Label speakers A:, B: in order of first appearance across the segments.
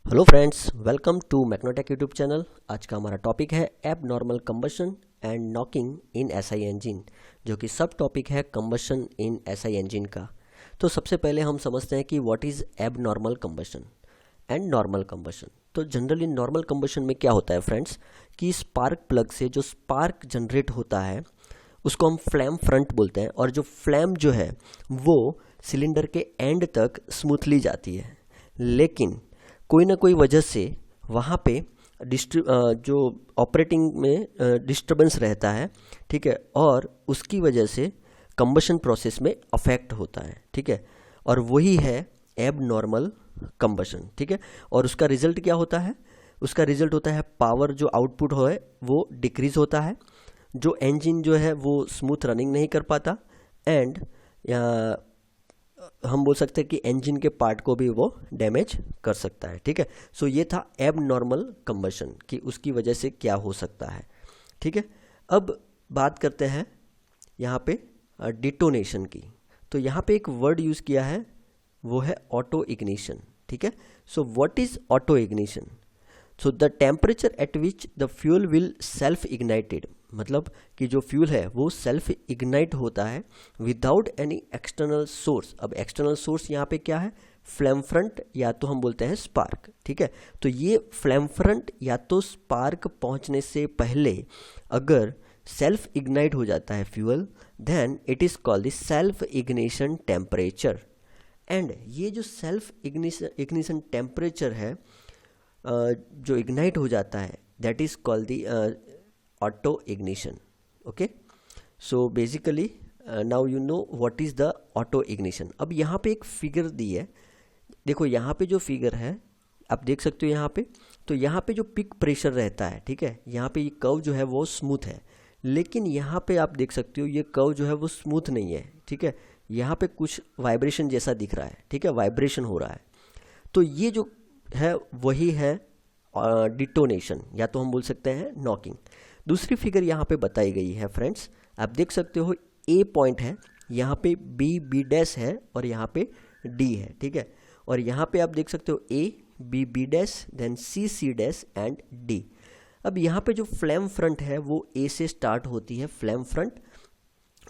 A: Hello friends, welcome to Magnetech YouTube channel. आज का हमारा टॉपिक है abnormal combustion and knocking in SI engine, जो कि सब टॉपिक है कंबशन इन एसआई इंजन का। तो सबसे पहले हम समझते हैं कि व्हाट इज़ एब normal combustion and normal combustion. तो जनरली नॉर्मल कंबशन में क्या होता है फ्रेंड्स, कि स्पार्क प्लग से जो स्पार्क जनरेट होता है उसको हम फ्लैम फ्रंट बोलते हैं, और जो फ्लैम जो है वो सिलेंडर के एंड तक स्मूथली जाती है। लेकिन कोई ना कोई वजह से वहाँ पे जो ऑपरेटिंग में डिस्टरबेंस रहता है, ठीक है, और उसकी वजह से कंबशन प्रोसेस में अफेक्ट होता है, ठीक है, और वही है एब नॉर्मल कंबशन, ठीक है। और उसका रिजल्ट क्या होता है? उसका रिजल्ट होता है पावर जो आउटपुट है वो डिक्रीज होता है, जो इंजन जो है वो स्मूथ रनिंग नहीं कर पाता, एंड हम बोल सकते हैं कि इंजन के पार्ट को भी वो डैमेज कर सकता है, ठीक है। सो ये था एब नॉर्मल कंबशन कि उसकी वजह से क्या हो सकता है, ठीक है। अब बात करते हैं यहाँ पे डिटोनेशन की। तो यहाँ पे एक वर्ड यूज़ किया है, वो है ऑटो इग्निशन, ठीक है। So what is auto ignition? So the temperature at which the fuel will self ignited, मतलब कि जो फ्यूल है वो सेल्फ इग्नाइट होता है विदाउट एनी एक्सटर्नल सोर्स। अब एक्सटर्नल सोर्स यहाँ पे क्या है? फ्लैम फ्रंट, या तो हम बोलते हैं स्पार्क, ठीक है। तो ये फ्लैम फ्रंट या तो स्पार्क पहुँचने से पहले अगर सेल्फ इग्नाइट हो जाता है fuel, then it is called the self ignition temperature. And ये जो सेल्फ इग्निशन टेम्परेचर है जो इग्नाइट हो जाता है, that is called the auto ignition. Okay, so basically now you know what is the auto ignition. अब यहाँ पे एक फिगर दी है, देखो यहाँ पे जो फिगर है आप देख सकते हो यहाँ पे। तो यहाँ पे जो पिक प्रेशर रहता है, ठीक है, यहाँ पे ये कर्व जो है वो स्मूथ है, लेकिन यहाँ पे आप देख सकते हो ये कर्व जो है वो स्मूथ नहीं है, ठीक है। यहाँ पे कुछ वाइब्रेशन जैसा दिख रहा है, ठीक है, वाइब्रेशन हो रहा है। तो ये जो है वही है डिटोनेशन, या तो हम बोल सकते हैं नॉकिंग। दूसरी फिगर यहाँ पे बताई गई है फ्रेंड्स, आप देख सकते हो ए पॉइंट है, यहाँ पे बी बी डैश है, और यहाँ पे डी है, ठीक है। और यहाँ पे आप देख सकते हो A B B dash, then C C dash and D. अब यहाँ पे जो फ्लैम फ्रंट है वो ए से स्टार्ट होती है फ्लैम फ्रंट,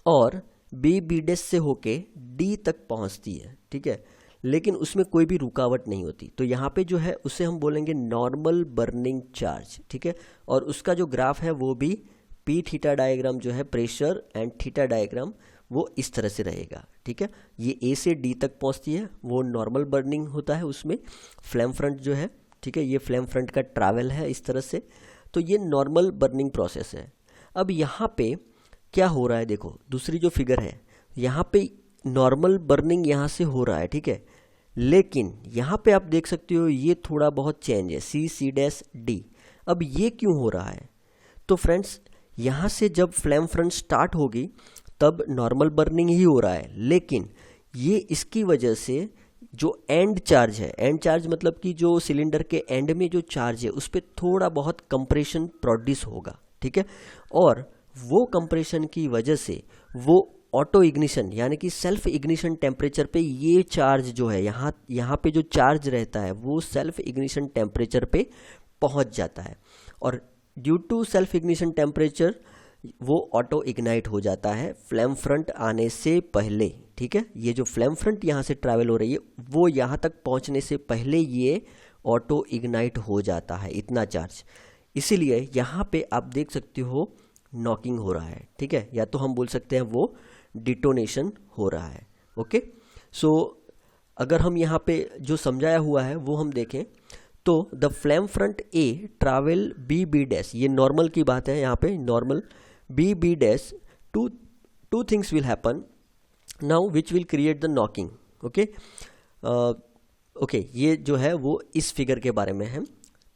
A: और बी बी डैश से होके डी तक पहुँचती है, ठीक है, लेकिन उसमें कोई भी रुकावट नहीं होती। तो यहाँ पे जो है उसे हम बोलेंगे नॉर्मल बर्निंग चार्ज, ठीक है। और उसका जो ग्राफ है वो भी पी थीटा डायग्राम जो है, प्रेशर एंड थीटा डायग्राम, वो इस तरह से रहेगा, ठीक है। ये ए से डी तक पहुँचती है, वो नॉर्मल बर्निंग होता है उसमें। फ्लैम फ्रंट जो है, ठीक है, ये फ्लैम फ्रंट का ट्रैवल है इस तरह से। तो ये नॉर्मल बर्निंग प्रोसेस है। अब यहाँ पे क्या हो रहा है, देखो दूसरी जो फिगर है, यहाँ पे नॉर्मल बर्निंग यहाँ से हो रहा है, ठीक है, लेकिन यहाँ पे आप देख सकते हो ये थोड़ा बहुत चेंज है, सी सी डैश डी। अब ये क्यों हो रहा है? तो फ्रेंड्स यहाँ से जब फ्लैम फ्रंट स्टार्ट होगी तब नॉर्मल बर्निंग ही हो रहा है, लेकिन ये इसकी वजह से जो एंड चार्ज है, एंड चार्ज मतलब कि जो सिलेंडर के एंड में जो चार्ज है उस पर थोड़ा बहुत कंप्रेशन प्रोड्यूस होगा, ठीक है। और वो कंप्रेशन की वजह से वो ऑटो इग्निशन यानी कि सेल्फ इग्निशन टेम्परेचर पे ये चार्ज जो है यहाँ पे जो चार्ज रहता है वो सेल्फ इग्निशन टेम्परेचर पे पहुँच जाता है, और due to self ignition temperature वो ऑटो इग्नाइट हो जाता है फ्लैम फ्रंट आने से पहले, ठीक है। ये जो फ्लैम फ्रंट यहाँ से ट्रैवल हो रही है वो यहाँ तक पहुँचने से पहले ये ऑटो इग्नाइट हो जाता है, इतना चार्ज। इसीलिए यहाँ पे आप देख सकते हो नॉकिंग हो रहा है, ठीक है, या तो हम बोल सकते हैं वो डिटोनेशन हो रहा है। ओके, सो अगर हम यहाँ पे जो समझाया हुआ है वो हम देखें तो the flame front A travel B B dash, ये नॉर्मल की बात है, यहाँ पे normal B B dash, two things will happen now which will create the knocking. Okay okay, ये जो है वो इस फिगर के बारे में है।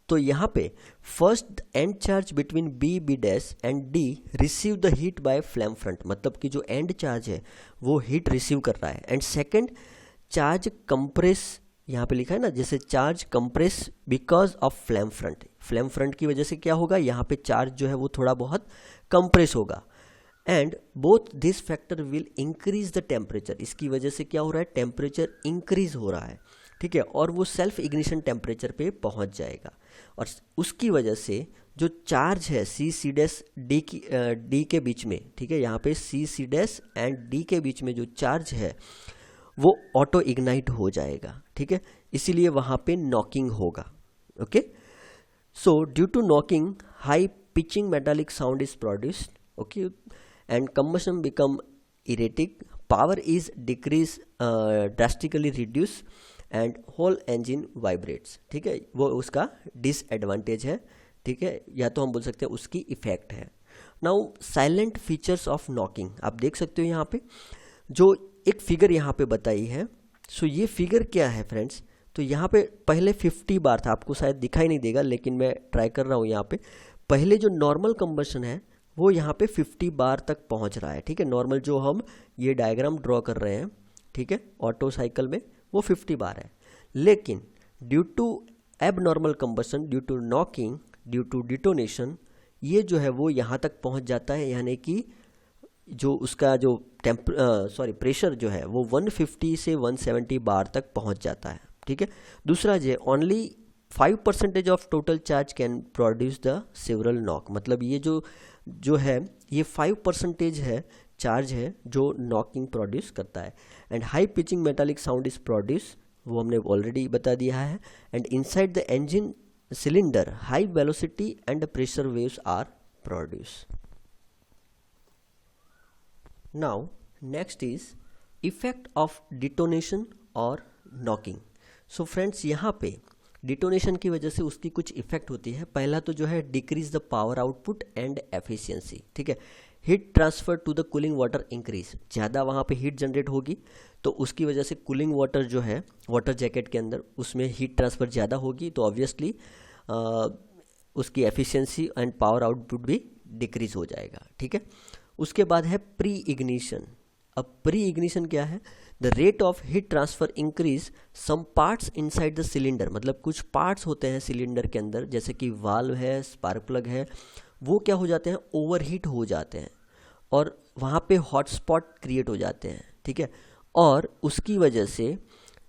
A: तो यहाँ पे first end charge between B B dash and D receive the heat by flame front, मतलब कि जो एंड चार्ज है वो हीट रिसीव कर रहा है। एंड सेकंड चार्ज कंप्रेस, यहाँ पे लिखा है ना, जैसे charge compress because of flame front, flame front की वजह से क्या होगा, यहाँ पे चार्ज जो है वो थोड़ा बहुत कंप्रेस होगा। And both this factor will increase the temperature, इसकी वजह से क्या हो रहा है, टेम्परेचर इंक्रीज हो रहा है। ठीक है, और वो सेल्फ इग्निशन टेम्परेचर पे पहुंच जाएगा और उसकी वजह से जो चार्ज है सी डैश डी के बीच में, ठीक है, यहाँ पे सी डैश एंड डी के बीच में जो चार्ज है वो ऑटो इग्नाइट हो जाएगा, ठीक है, इसीलिए वहाँ पे नॉकिंग होगा। Okay, so due to knocking high pitching metallic sound is produced, okay, and combustion become erratic, power is decrease drastically reduce and whole engine vibrates, ठीक है, वो उसका डिसएडवांटेज है, ठीक है, या तो हम बोल सकते हैं उसकी इफेक्ट है। Now salient features of knocking, आप देख सकते हो यहाँ पे जो एक फिगर यहाँ पे बताई है। सो ये फिगर क्या है फ्रेंड्स, तो यहाँ पे पहले 50 बार था, आपको शायद दिखाई नहीं देगा लेकिन मैं ट्राई कर रहा हूँ यहाँ पे। पहले जो नॉर्मल कंबशन है वो यहाँ पे 50 बार तक पहुँच रहा है, ठीक है, नॉर्मल जो हम ये डायग्राम ड्रॉ कर रहे हैं, ठीक है, ऑटो साइकिल में वो 50 बार है। लेकिन due to abnormal combustion, due to knocking, due to detonation, ये जो है वो यहाँ तक पहुँच जाता है, यानी कि जो उसका जो प्रेशर जो है वो 150 से 170 बार तक पहुँच जाता है, ठीक है। दूसरा जो only 5% of total charge can produce the several knock, मतलब ये जो है ये 5% है चार्ज है जो नॉकिंग प्रोड्यूस करता है। And high pitching metallic sound is produce, वो हमने ऑलरेडी बता दिया है। And inside the engine cylinder high velocity and pressure waves are produce. Now next is effect of detonation और नॉकिंग। सो फ्रेंड्स यहाँ पे डिटोनेशन की वजह से उसकी कुछ इफेक्ट होती है। पहला तो जो है decrease the power output and efficiency, ठीक है, heat transfer to the cooling water increase, ज़्यादा वहाँ पे हीट जनरेट होगी तो उसकी वजह से कूलिंग वाटर जो है वाटर जैकेट के अंदर उसमें हीट ट्रांसफ़र ज़्यादा होगी तो ऑब्वियसली उसकी एफिशिएंसी एंड पावर आउटपुट भी डिक्रीज हो जाएगा, ठीक है। उसके बाद है प्री इग्निशन। अब प्री इग्निशन क्या है, the rate of heat transfer increase some parts inside the cylinder, मतलब कुछ पार्ट्स होते हैं सिलेंडर के अंदर जैसे कि वाल्व है, स्पार्क प्लग है, वो क्या हो जाते हैं, ओवरहीट हो जाते हैं और वहाँ पे हॉटस्पॉट क्रिएट हो जाते हैं, ठीक है, और उसकी वजह से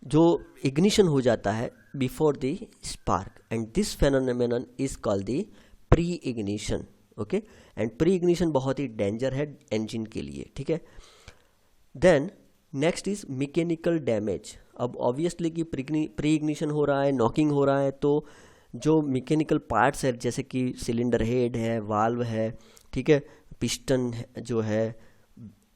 A: जो इग्निशन हो जाता है before the spark, and this phenomenon is called the pre ignition. Okay, and pre ignition बहुत ही डेंजर है इंजन के लिए, ठीक है। Then next is mechanical damage. अब ऑब्वियसली कि प्री इग्निशन हो रहा है, नॉकिंग हो रहा है, तो जो मैकेनिकल पार्ट्स है जैसे कि सिलेंडर हेड है, वाल्व है, ठीक है, पिस्टन जो है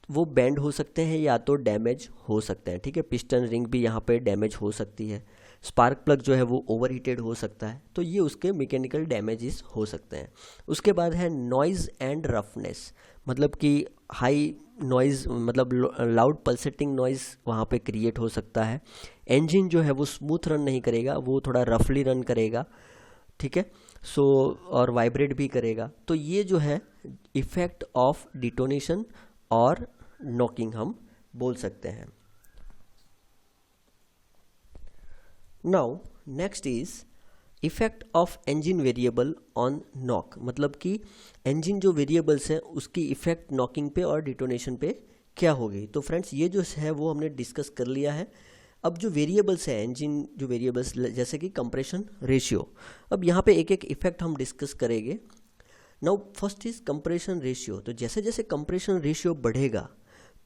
A: वो बेंड हो सकते हैं या तो डैमेज हो सकते हैं, ठीक है, पिस्टन रिंग भी यहाँ पे डैमेज हो सकती है, स्पार्क प्लग जो है वो ओवरहीटेड हो सकता है, तो ये उसके मैकेनिकल डैमेजेस हो सकते हैं। उसके बाद है नॉइज़ एंड रफनेस, मतलब कि हाई नॉइज़, मतलब लाउड पल्सेटिंग नॉइज़ वहाँ पे क्रिएट हो सकता है। इंजन जो है वो स्मूथ रन नहीं करेगा, वो थोड़ा रफली रन करेगा, ठीक है, सो और वाइब्रेट भी करेगा। तो ये जो है इफेक्ट ऑफ डिटोनेशन और नॉकिंग हम बोल सकते हैं। Now next is effect of engine variable on knock, मतलब कि इंजन जो वेरिएबल्स हैं उसकी इफेक्ट नॉकिंग पे और डिटोनेशन पे क्या होगी। तो फ्रेंड्स ये जो है वो हमने डिस्कस कर लिया है। अब जो वेरिएबल्स है इंजन जो वेरिएबल्स जैसे कि कंप्रेशन रेशियो, अब यहाँ पे एक एक इफेक्ट हम डिस्कस करेंगे। Now first is compression ratio, तो जैसे जैसे कंप्रेशन रेशियो बढ़ेगा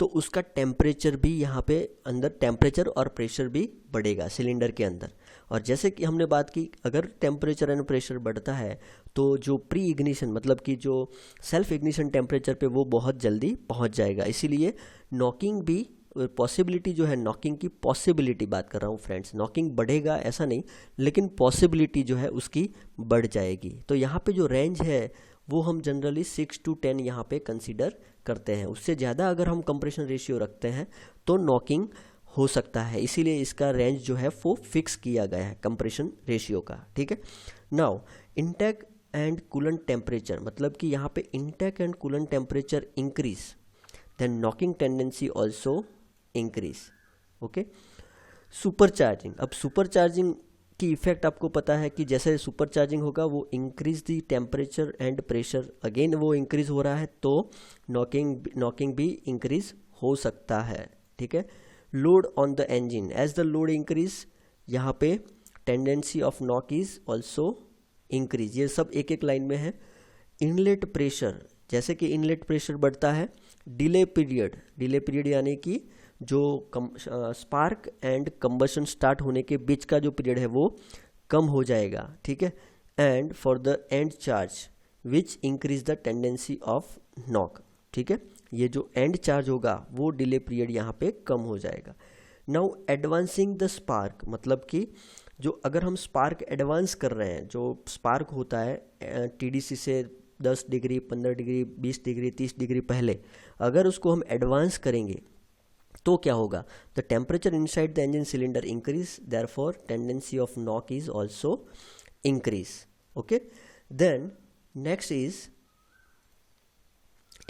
A: तो उसका टेम्परेचर भी यहाँ पे अंदर, टेम्परेचर और प्रेशर भी बढ़ेगा सिलेंडर के अंदर। और जैसे कि हमने बात की, अगर टेम्परेचर एंड प्रेशर बढ़ता है तो जो प्री इग्निशन मतलब कि जो सेल्फ इग्निशन टेम्परेचर पे वो बहुत जल्दी पहुँच जाएगा, इसीलिए नॉकिंग भी पॉसिबिलिटी जो है, नॉकिंग की पॉसिबिलिटी बात कर रहा हूँ फ्रेंड्स, नॉकिंग बढ़ेगा ऐसा नहीं, लेकिन पॉसिबिलिटी जो है उसकी बढ़ जाएगी। तो यहाँ पे जो रेंज है वो हम जनरली 6 to 10 यहाँ पे कंसीडर करते हैं। उससे ज़्यादा अगर हम कंप्रेशन रेशियो रखते हैं तो नॉकिंग हो सकता है, इसीलिए इसका रेंज जो है वो फिक्स किया गया है कंप्रेशन रेशियो का, ठीक है। Now intake and coolant temperature, मतलब कि यहाँ पे intake and coolant temperature increase then knocking tendency also increase. Okay, super charging, अब सुपर चार्जिंग की इफेक्ट आपको पता है कि जैसे सुपर चार्जिंग होगा वो increase the temperature and pressure, again वो इंक्रीज हो रहा है तो नॉकिंग भी इंक्रीज हो सकता है, ठीक है। Load on the engine, as the load increase यहाँ पे tendency of knock is also increase. ये सब एक एक लाइन में है। इनलेट प्रेशर, जैसे कि इनलेट प्रेशर बढ़ता है, डिले पीरियड यानी कि जो स्पार्क एंड कंबशन स्टार्ट होने के बीच का जो पीरियड है वो कम हो जाएगा, ठीक है। And for the end charge which increase the tendency of knock, ठीक है। ये जो एंड चार्ज होगा वो डिले पीरियड यहाँ पे कम हो जाएगा। नाउ एडवांसिंग द स्पार्क, मतलब कि जो अगर हम स्पार्क एडवांस कर रहे हैं, जो स्पार्क होता है टीडीसी से 10 डिग्री, 15 डिग्री, 20 डिग्री, 30 डिग्री पहले, अगर उसको हम एडवांस करेंगे तो क्या होगा, the temperature inside the engine cylinder increase, therefore tendency of knock is also increase. Okay, then next is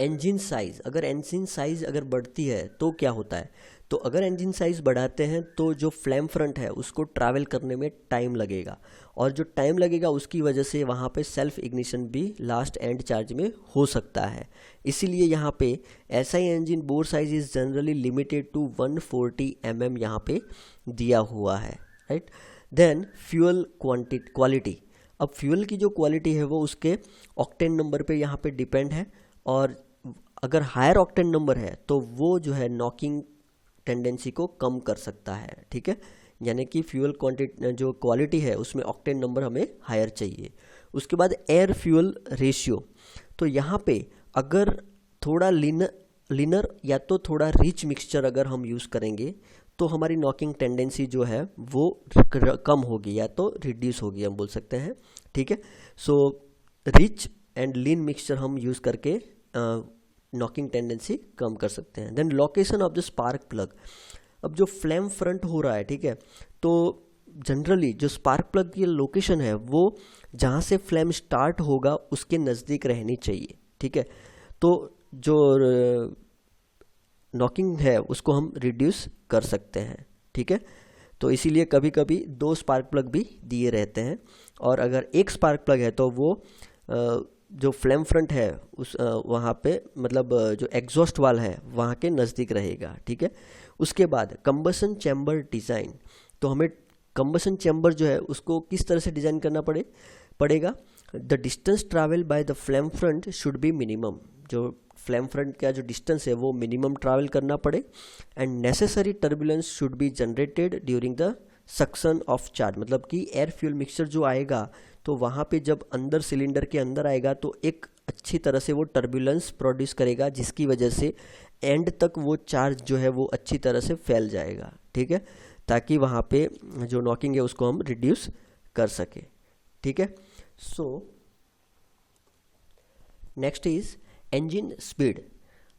A: engine size. अगर इंजन साइज अगर बढ़ती है तो क्या होता है, तो अगर इंजन साइज बढ़ाते हैं तो जो फ्लेम फ्रंट है उसको ट्रैवल करने में टाइम लगेगा, और जो टाइम लगेगा उसकी वजह से वहाँ पे सेल्फ इग्निशन भी लास्ट एंड चार्ज में हो सकता है। इसीलिए यहाँ पे SI engine bore size is generally limited to 140 mm यहाँ पे दिया हुआ है, राइट। Then fuel quality. अब फ्यूल की जो क्वालिटी है वो उसके ऑक्टेन नंबर पे यहाँ पे डिपेंड है, और अगर हायर ऑक्टेन नंबर है तो वो जो है नॉकिंग टेंडेंसी को कम कर सकता है, ठीक है। यानी कि फ्यूल जो क्वालिटी है उसमें ऑक्टेन नंबर हमें हायर चाहिए। उसके बाद एयर फ्यूल रेशियो, तो यहाँ पे अगर थोड़ा लीनर या तो थोड़ा रिच मिक्सचर अगर हम यूज़ करेंगे तो हमारी नॉकिंग टेंडेंसी जो है वो कम होगी या तो रिड्यूस होगी, हम बोल सकते हैं, ठीक है। So rich and lean mixture हम यूज़ करके नॉकिंग टेंडेंसी कम कर सकते हैं। Then location of the spark plug. अब जो फ्लेम फ्रंट हो रहा है, ठीक है, तो जनरली जो स्पार्क प्लग की लोकेशन है वो जहाँ से फ्लेम स्टार्ट होगा उसके नज़दीक रहनी चाहिए, ठीक है। तो जो नॉकिंग है उसको हम रिड्यूस कर सकते हैं, ठीक है। तो इसीलिए कभी कभी 2 स्पार्क प्लग भी दिए रहते हैं, और अगर एक स्पार्क प्लग है तो वो जो फ्लेम फ्रंट है उस वहाँ पे मतलब जो एग्जॉस्ट वाल है वहाँ के नज़दीक रहेगा, ठीक है। उसके बाद कंबशन चैम्बर डिज़ाइन, तो हमें कंबशन चैम्बर जो है उसको किस तरह से डिज़ाइन करना पड़ेगा। The distance travel by the flame front should be minimum, जो फ्लेम फ्रंट का जो डिस्टेंस है वो मिनिमम ट्रैवल करना पड़े, and necessary turbulence should be generated during the suction of charge, मतलब कि एयर फ्यूल मिक्सचर जो आएगा तो वहाँ पे जब अंदर सिलेंडर के अंदर आएगा तो एक अच्छी तरह से वो टर्बुलेंस प्रोड्यूस करेगा, जिसकी वजह से एंड तक वो चार्ज जो है वो अच्छी तरह से फैल जाएगा, ठीक है, ताकि वहाँ पे जो नॉकिंग है उसको हम रिड्यूस कर सके, ठीक है। So next is engine speed,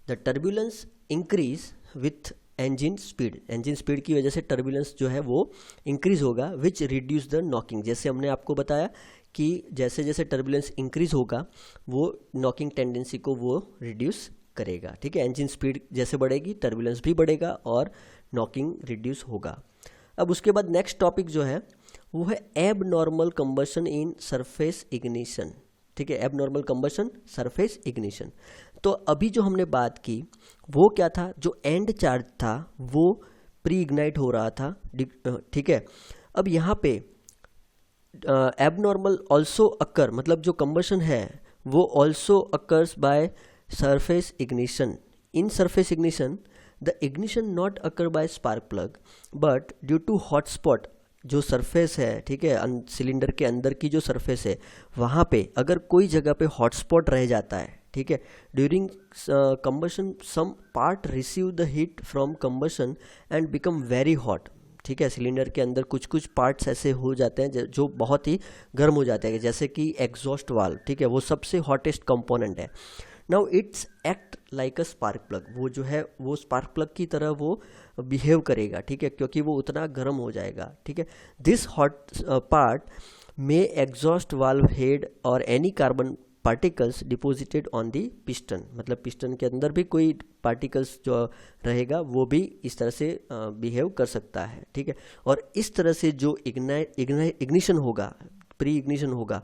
A: the turbulence increase with engine speed, engine speed की वजह से turbulence जो है वो increase होगा which reduce the knocking। जैसे हमने आपको बताया कि जैसे जैसे turbulence increase होगा वो knocking tendency को वो reduce करेगा, ठीक है। engine speed जैसे बढ़ेगी turbulence भी बढ़ेगा और knocking reduce होगा। अब उसके बाद next topic जो है वो है abnormal combustion in surface ignition, ठीक है, एबनॉर्मल कंबशन सरफेस इग्निशन। तो अभी जो हमने बात की वो क्या था, जो एंड चार्ज था वो प्री इग्नाइट हो रहा था, ठीक है। अब यहाँ पे एबनॉर्मल ऑल्सो अकर, मतलब जो कंबशन है वो also occurs by surface ignition. In surface ignition the ignition not occur by spark plug but due to hotspot, जो सरफेस है, ठीक है, सिलेंडर के अंदर की जो सरफेस है वहाँ पे अगर कोई जगह पे हॉटस्पॉट रह जाता है, ठीक है, during combustion some part receive the heat from combustion and become very hot, ठीक है। सिलेंडर के अंदर कुछ कुछ पार्ट्स ऐसे हो जाते हैं जो बहुत ही गर्म हो जाते हैं, जैसे कि एग्जॉस्ट वाल्व, ठीक है, वो सबसे हॉटेस्ट कंपोनेंट है। Now it's act like a spark plug, वो जो है वो स्पार्क प्लग की तरह वो बिहेव करेगा, ठीक है, क्योंकि वो उतना गर्म हो जाएगा, ठीक है। This hot part may exhaust valve head और any carbon particles deposited on the piston, मतलब पिस्टन के अंदर भी कोई पार्टिकल्स जो रहेगा वो भी इस तरह से बिहेव कर सकता है, ठीक है। और इस तरह से जो इग्निशन होगा, प्री इग्निशन होगा,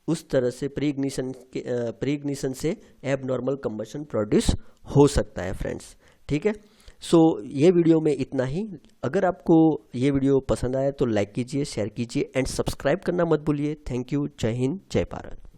A: उस तरह से प्री इग्निशन से एबनॉर्मल कंबशन प्रोड्यूस हो सकता है फ्रेंड्स, ठीक है। सो ये वीडियो में इतना ही। अगर आपको ये वीडियो पसंद आया तो लाइक कीजिए, शेयर कीजिए एंड सब्सक्राइब करना मत भूलिए। Thank you. जय हिंद, जय भारत।